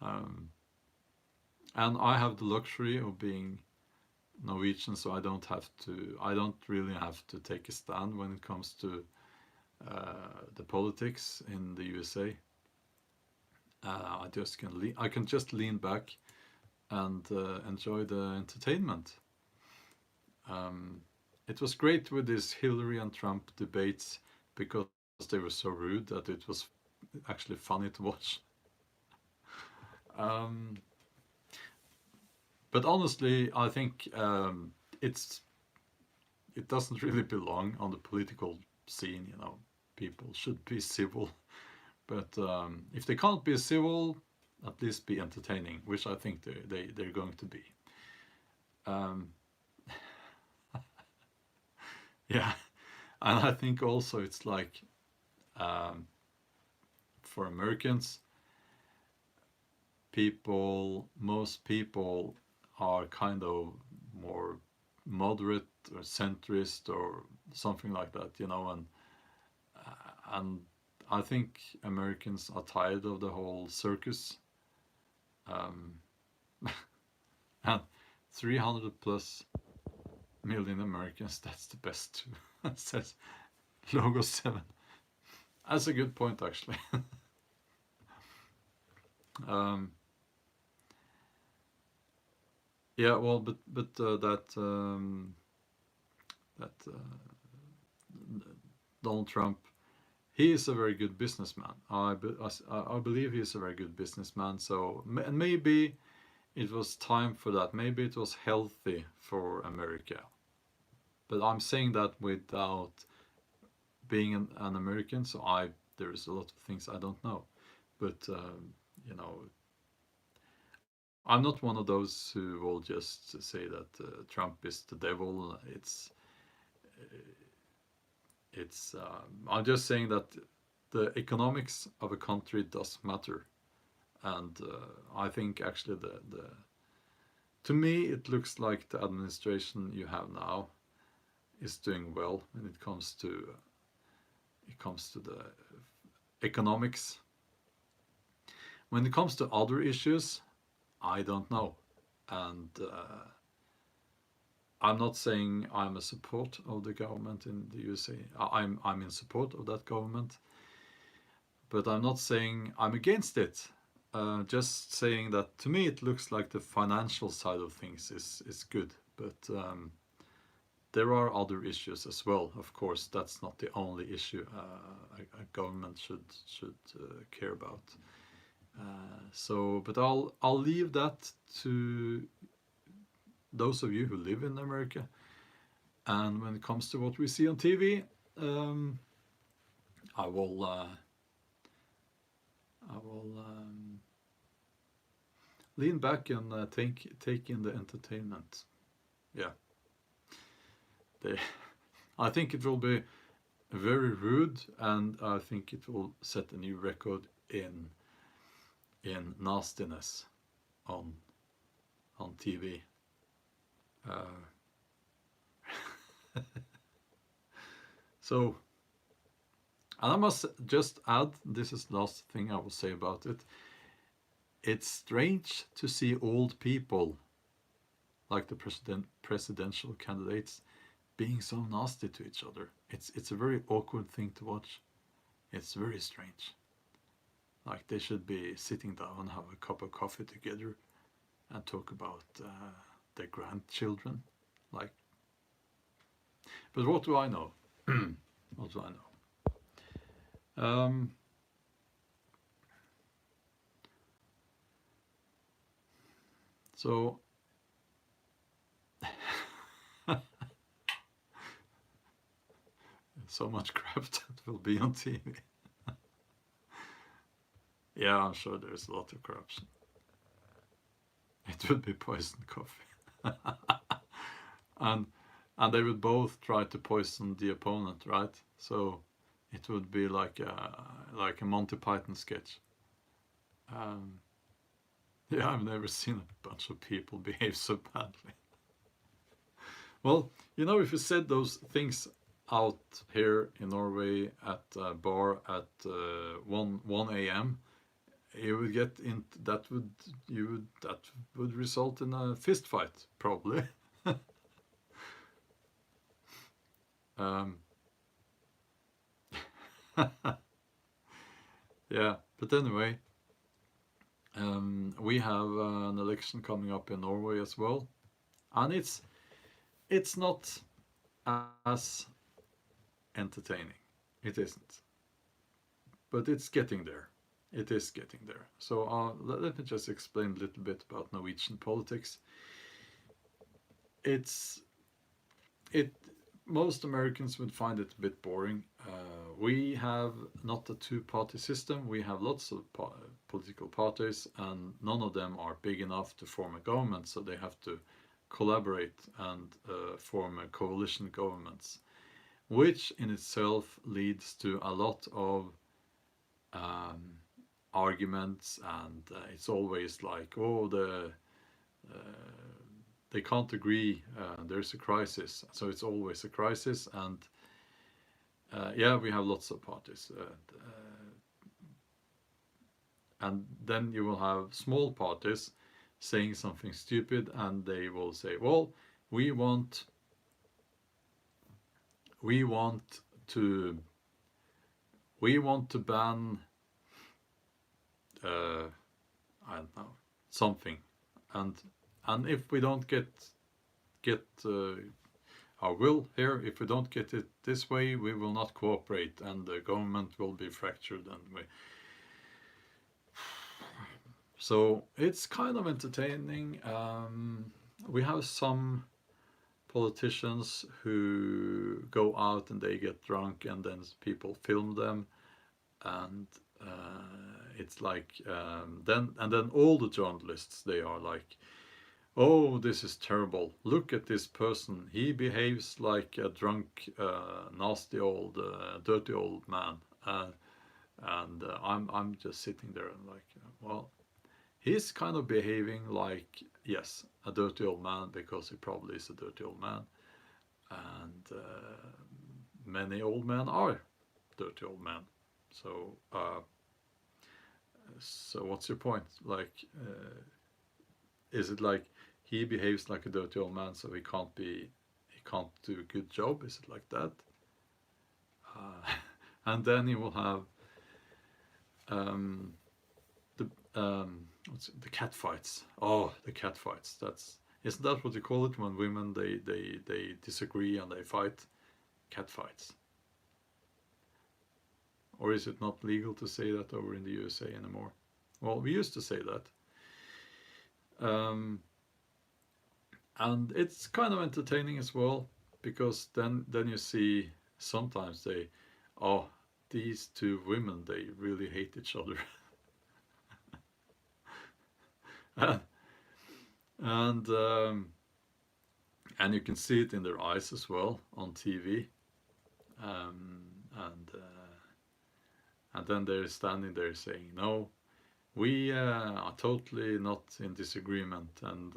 Speaker 1: Um, and I have the luxury of being Norwegian, so I don't really have to take a stand when it comes to the politics in the USA. I can just lean back and enjoy the entertainment. It was great with these Hillary and Trump debates because they were so rude that it was actually funny to watch. But honestly, I think it doesn't really belong on the political scene. You know, people should be civil, but if they can't be civil, at least be entertaining, which I think they're going to be. Yeah, and I think also it's like for Americans, most people are kind of more moderate or centrist or something like that, you know, and I think Americans are tired of the whole circus. And 300 plus million Americans, that's the best too. Says Logo 7. That's a good point, actually. Yeah, well, but that Donald Trump, he is a very good businessman. I believe he is a very good businessman. So and maybe it was time for that. Maybe it was healthy for America. But I'm saying that without being an American. So there's a lot of things I don't know. But you know, I'm not one of those who will just say that Trump is the devil. I'm just saying that the economics of a country does matter, and I think actually to me it looks like the administration you have now is doing well when it comes to the economics. When it comes to other issues, I don't know, and I'm not saying I'm a support of the government in the USA. I'm in support of that government, but I'm not saying I'm against it. Just saying that to me it looks like the financial side of things is good, but there are other issues as well. Of course, that's not the only issue a government should care about. But I'll leave that to those of you who live in America. And when it comes to what we see on TV, I will lean back and take in the entertainment. Yeah, I think it will be very rude, and I think it will set a new record in nastiness on TV. So, and I must just add, this is the last thing I will say about it. It's strange to see old people, like the presidential candidates, being so nasty to each other. It's a very awkward thing to watch. It's very strange. Like they should be sitting down, have a cup of coffee together, and talk about their grandchildren. Like, but what do I know? What do I know? So so much crap that will be on TV. Yeah, I'm sure there's a lot of corruption. It would be poisoned coffee. and they would both try to poison the opponent, right? So it would be like a Monty Python sketch. Yeah, I've never seen a bunch of people behave so badly. Well, you know, if you said those things out here in Norway at a bar at 1 a.m., you would get in that would result in a fist fight, probably. Yeah, but anyway, we have an election coming up in Norway as well, and it's not as entertaining. It isn't, but it's getting there. It is getting there. So let me just explain a little bit about Norwegian politics. Most Americans would find it a bit boring. We have not a two-party system. We have lots of political parties, and none of them are big enough to form a government, so they have to collaborate and form a coalition governments, which in itself leads to a lot of arguments, and it's always like, oh, they can't agree, there's a crisis, so it's always a crisis. And yeah, we have lots of parties, and then you will have small parties saying something stupid, and they will say, well, we want to ban I don't know, something, and if we don't get our will here, if we don't get it this way, we will not cooperate, and the government will be fractured, and so it's kind of entertaining. We have some politicians who go out and they get drunk, and then people film them, and it's like then all the journalists, they are like, oh, this is terrible, look at this person, he behaves like a drunk nasty old dirty old man, and I'm just sitting there and like, well, he's kind of behaving like, yes, a dirty old man, because he probably is a dirty old man, and many old men are dirty old men. So so what's your point? Like, is it like he behaves like a dirty old man, so he can't do a good job? Is it like that? And then you will have the cat fights. Oh, the cat fights. Isn't that what you call it when women they disagree and they fight? Cat fights. Or is it not legal to say that over in the USA anymore? Well, we used to say that. And it's kind of entertaining as well, because then you see sometimes oh, these two women, they really hate each other. and you can see it in their eyes as well on TV. And then they're standing there saying, no, we are totally not in disagreement. And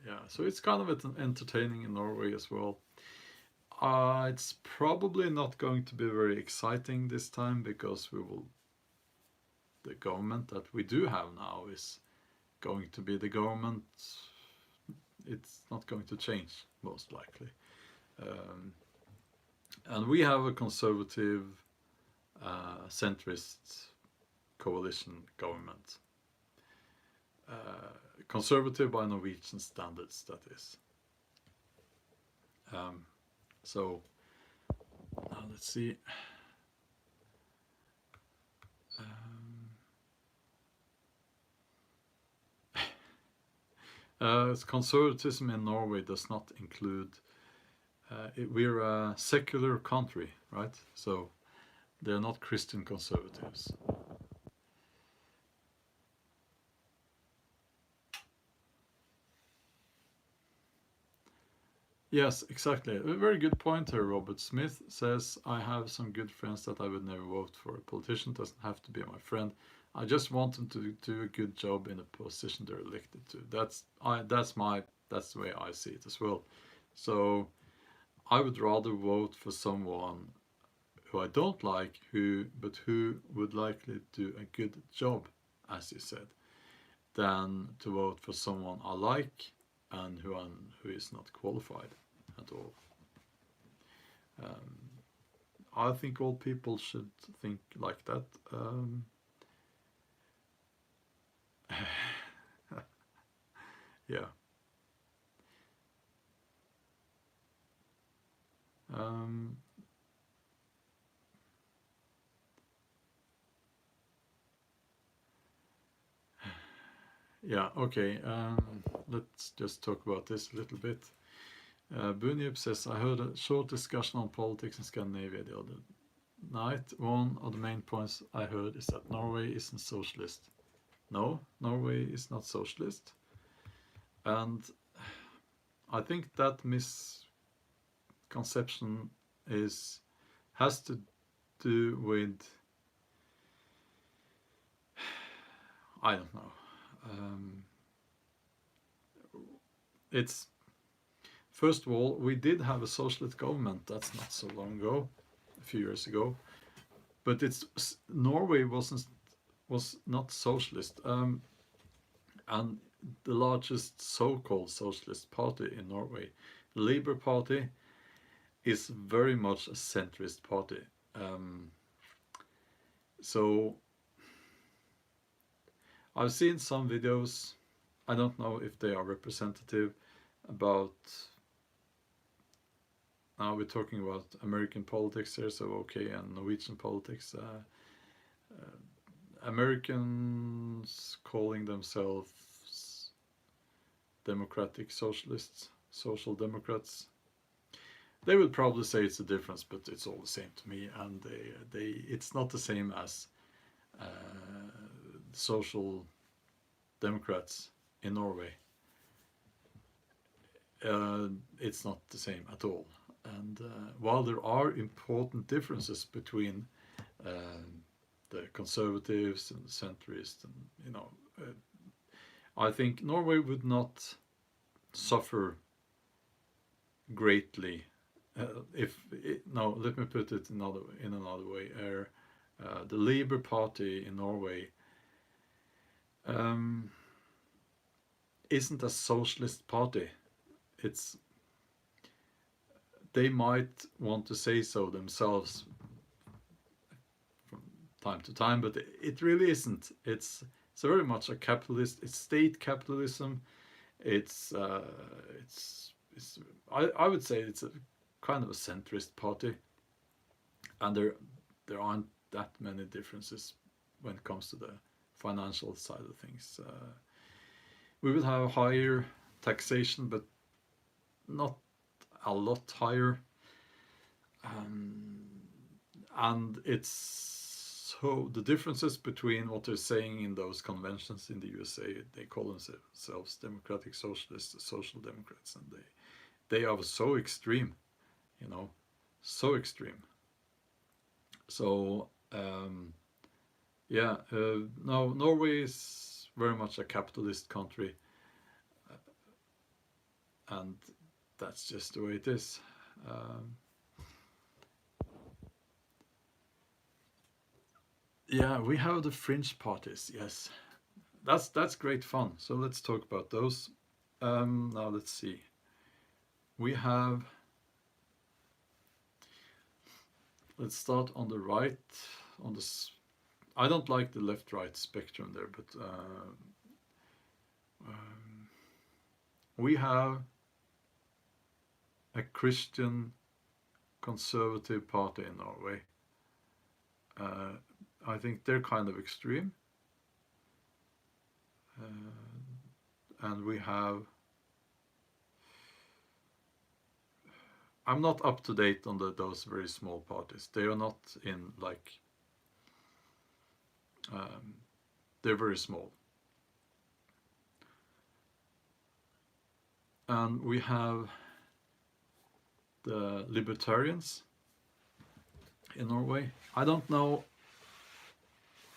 Speaker 1: yeah, so it's kind of entertaining in Norway as well. It's probably not going to be very exciting this time, because the government that we do have now is going to be the government. It's not going to change, most likely. And we have a conservative, centrist coalition government. Conservative by Norwegian standards, that is. So now let's see. Conservatism in Norway does not include. We're a secular country, right? So they're not Christian conservatives. Yes, exactly. A very good point here. Robert Smith says, I have some good friends that I would never vote for. A politician doesn't have to be my friend. I just want them to do a good job in the position they're elected to. That's the way I see it as well. So I would rather vote for someone who I don't like, but who would likely do a good job, as you said, than to vote for someone I like and who is not qualified at all. I think all people should think like that. Yeah. Yeah, okay. Let's just talk about this a little bit. Bunyip says, I heard a short discussion on politics in Scandinavia the other night. One of the main points I heard is that Norway isn't socialist. No, Norway is not socialist. And I think that misconception has to do with, I don't know. It's, first of all, we did have a socialist government. That's not so long ago, a few years ago. But Norway was not socialist. And the largest so-called socialist party in Norway, the Labour Party, is very much a centrist party. So I've seen some videos, I don't know if they are representative, about, now we're talking about American politics here, so okay, and Norwegian politics. Americans calling themselves democratic socialists, social democrats. They would probably say it's a difference, but it's all the same to me. And it's not the same as social democrats in Norway. It's not the same at all. And while there are important differences between the conservatives and the centrists, and I think Norway would not suffer greatly let me put it in another way. The Labour Party in Norway isn't a socialist party. They might want to say so themselves from time to time, but it really isn't. It's very much a capitalist. It's state capitalism. It's it's I would say it's a kind of a centrist party, and there aren't that many differences when it comes to the financial side of things. We will have higher taxation, but not a lot higher. Um, and it's so the differences between what they're saying in those conventions in the USA, they call themselves democratic socialists, social democrats, and they are so extreme, you know, so extreme. So yeah, no, Norway is very much a capitalist country, and that's just the way it is. Um, yeah, we have the fringe parties. Yes, that's great fun. So let's talk about those. Now let's see. We have. Let's start on the right. On the, I don't like the left-right spectrum there, but we have a Christian conservative party in Norway. I think they're kind of extreme, and we have. I'm not up to date on those very small parties. They are not in like. They're very small. And we have the libertarians in Norway. I don't know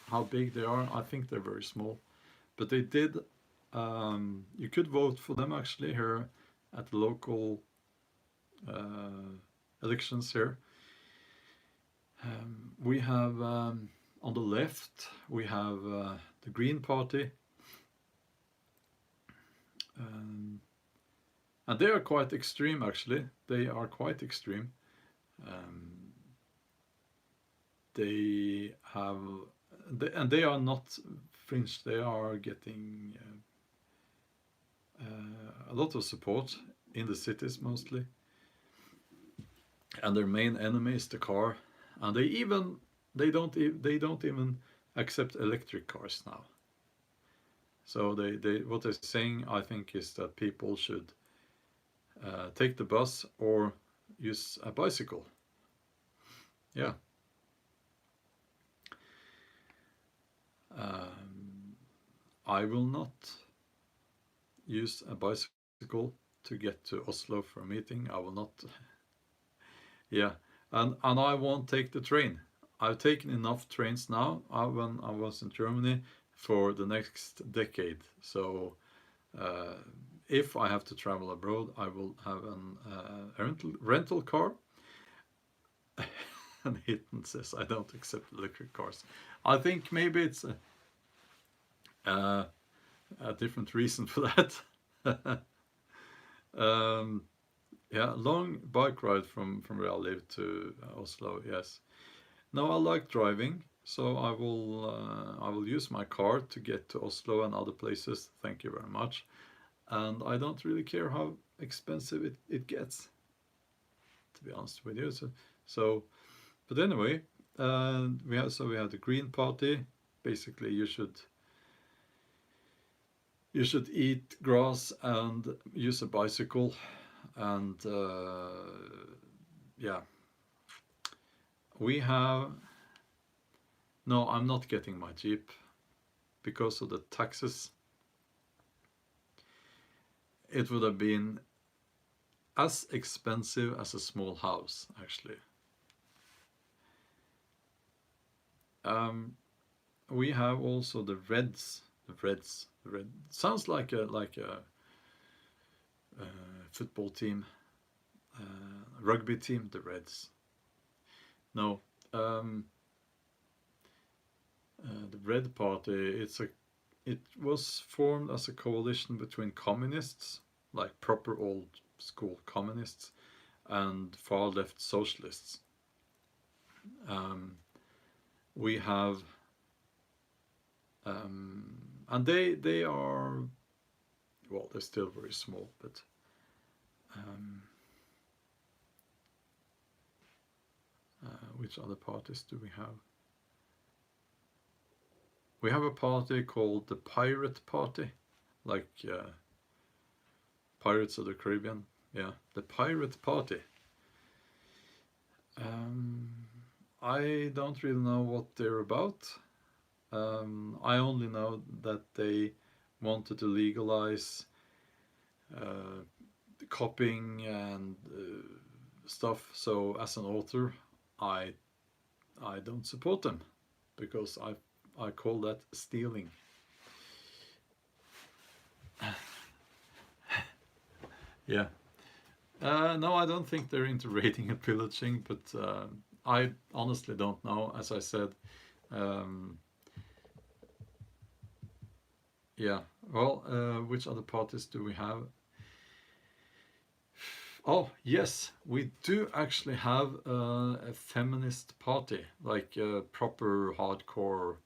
Speaker 1: how big they are. I think they're very small. But they did, you could vote for them actually here at the local elections here. We have on the left, we have the Green Party. And they are quite extreme actually. They are quite extreme. They have, and they are not fringe. They are getting a lot of support in the cities mostly. And their main enemy is the car. And they don't even accept electric cars now. So what they're saying, I think, is that people should take the bus or use a bicycle. Yeah. I will not use a bicycle to get to Oslo for a meeting. I will not. Yeah, and I won't take the train. I've taken enough trains now when I was in Germany for the next decade. So if I have to travel abroad, I will have a rental car. And Hitton says, I don't accept electric cars. I think maybe it's a different reason for that. Yeah, long bike ride from where I live to Oslo. Yes. No, I like driving, so I will use my car to get to Oslo and other places. Thank you very much. And I don't really care how expensive it gets, to be honest with you. So but anyway, we have the Green Party. Basically, you should eat grass and use a bicycle, and yeah. We have. No, I'm not getting my Jeep because of the taxes. It would have been as expensive as a small house, actually. We have also the Reds. The Reds. The Red sounds like a football team, rugby team. The Reds. No, the Red Party. It was formed as a coalition between communists, like proper old school communists, and far left socialists. We have, and they are well, they're still very small, but which other parties do we have? We have a party called the Pirate Party, like Pirates of the Caribbean. Yeah, the Pirate Party. I don't really know what they're about. I only know that they wanted to legalize copying and stuff. So as an author, I don't support them because I call that stealing. Yeah. No, I don't think they're into raiding and pillaging, but I honestly don't know. As I said, yeah. Well, which other parties do we have? Oh, yes, we do actually have a feminist party, like a proper hardcore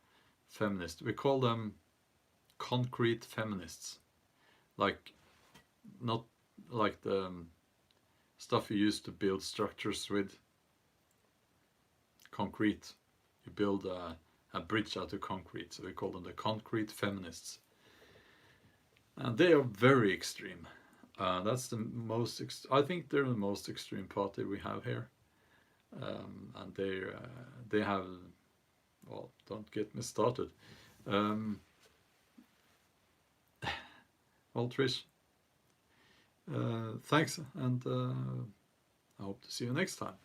Speaker 1: feminist. We call them concrete feminists, like not like the stuff you use to build structures with. Concrete. You build a bridge out of concrete, so we call them the concrete feminists. And they are very extreme. That's the most. I think they're the most extreme party we have here, and they have. Well, don't get me started. Well, Trish, thanks, and I hope to see you next time.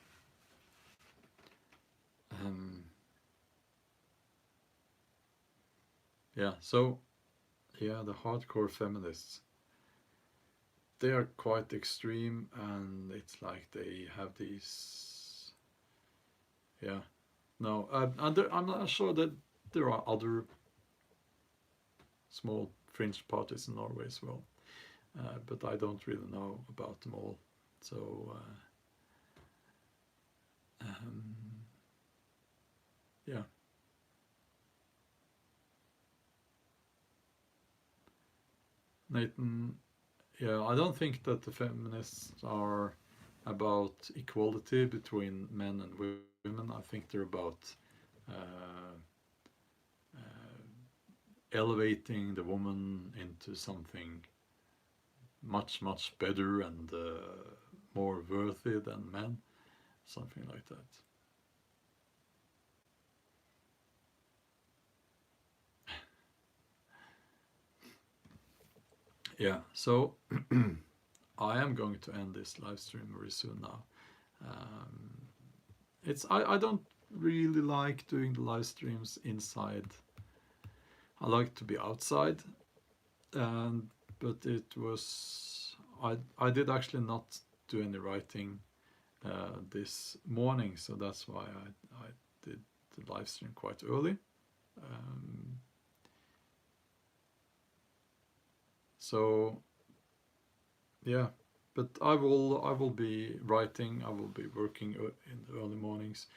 Speaker 1: Yeah. So, yeah, the hardcore feminists. They are quite extreme, and it's like they have these. Yeah. No, I'm not sure that there are other small fringe parties in Norway as well, but I don't really know about them all. So, yeah. Nathan, yeah, I don't think that the feminists are about equality between men and women. I think they're about elevating the woman into something much, much better and more worthy than men, something like that. Yeah, so I am going to end this live stream very soon now. I don't really like doing the live streams inside. I like to be outside, but it was I did actually not do any writing this morning, so that's why I did the live stream quite early. So yeah, but I will be writing. I will be working in the early mornings,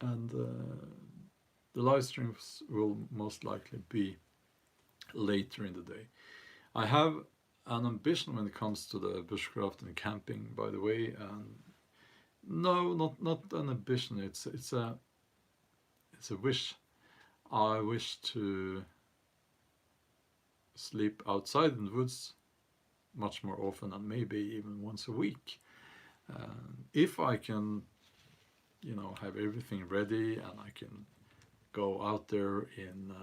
Speaker 1: and the live streams will most likely be later in the day. I have an ambition when it comes to the bushcraft and camping, by the way, and no, not an ambition. It's a wish. I wish to sleep outside in the woods much more often, and maybe even once a week, if I can, have everything ready and I can go out there in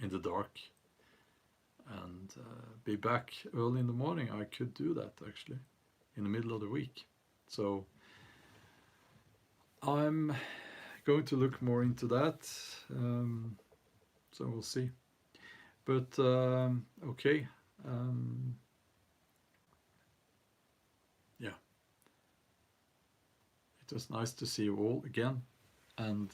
Speaker 1: the dark and be back early in the morning. I could do that actually in the middle of the week. So I'm going to look more into that. So we'll see. But okay. Yeah. It was nice to see you all again. And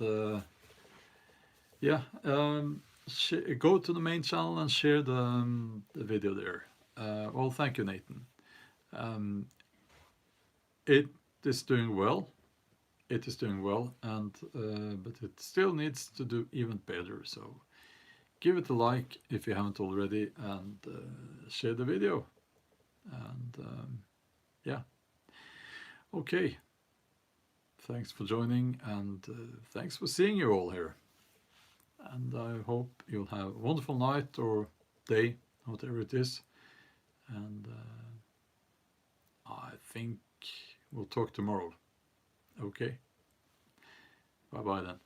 Speaker 1: yeah, go to the main channel and share the video there. Well, thank you, Nathan. It is doing well. It is doing well, and but it still needs to do even better. So give it a like if you haven't already, and share the video. And yeah, okay. Thanks for joining, and thanks for seeing you all here. And I hope you'll have a wonderful night or day, whatever it is. And I think we'll talk tomorrow. Okay. Bye bye then.